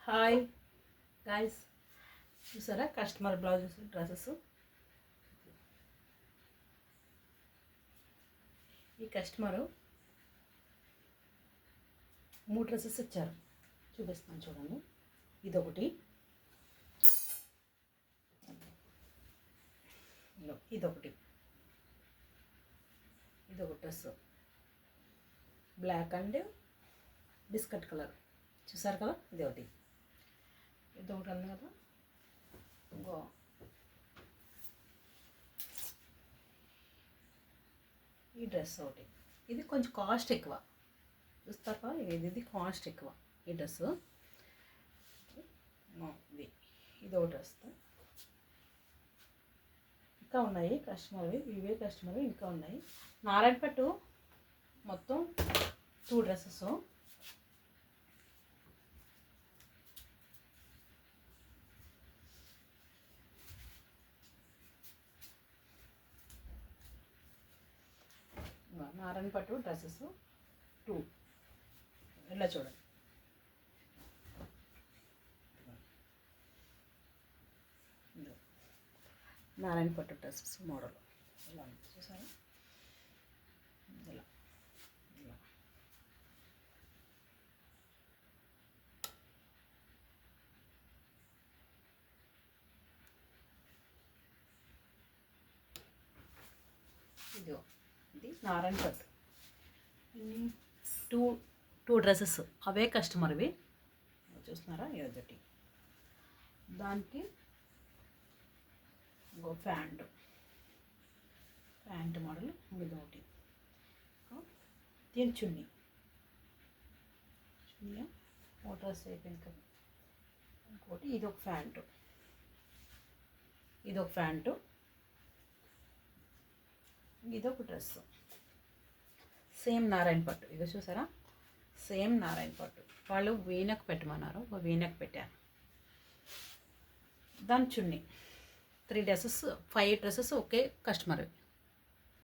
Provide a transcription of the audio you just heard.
Hi guys, చూసారా customer blouses dresses. ఈ customer 3 dresses ఇచ్చారు, చూపిస్తున్నాను చూడండి. ఇదొకటి, ఇదొకటి dress black and biscuit colour, చూసారు కదా. ఇదొకటి ఉంది కదా. ఇంకో ఈ డ్రెస్ ఒకటి, ఇది కొంచెం కాస్ట్ ఎక్కువ, చూస్తారు కదా. ఇది కాస్ట్ ఎక్కువ ఈ డ్రెస్. ఇది ఒక డ్రెస్. ఇంకా ఉన్నాయి కస్టమర్వి, ఇవే కస్టమర్వి ఇంకా ఉన్నాయి. నారాయణపట్టు మొత్తం 2 డ్రెస్సెస్. నారాయణపట్టు డ్రెస్సెస్ 2 ఇలా చూడండి. నారాయణపట్టు డ్రెస్సెస్ మోడల్ ఇలా ఉంది, చూసారా. ఇలా ఇలా ఇదిగో, ఇది నారాయణపట్టు. టూ డ్రెస్సెస్ అవే కస్టమర్వి, చూస్తున్నారా. ఇదొకటి, దానికి ఇంకో ప్యాంటు మోడల్. ఇదొకటి, దీని చున్నీ ఓ డ్రెస్ అయిపోయింది కదా. ఇంకోటి ఇదొక ప్యాంటు, ఇదొక డ్రెస్. సేమ్ నారాయణపట్టు, ఇదో చూసారా. సేమ్ నారాయణపట్టు. వాళ్ళు వీనక్ పెట్టమన్నారు, ఒక వీనక్ పెట్టాను. దాని చున్నీ 3 డ్రెస్సెస్ 5 డ్రెస్సెస్ ఒకే కస్టమర్.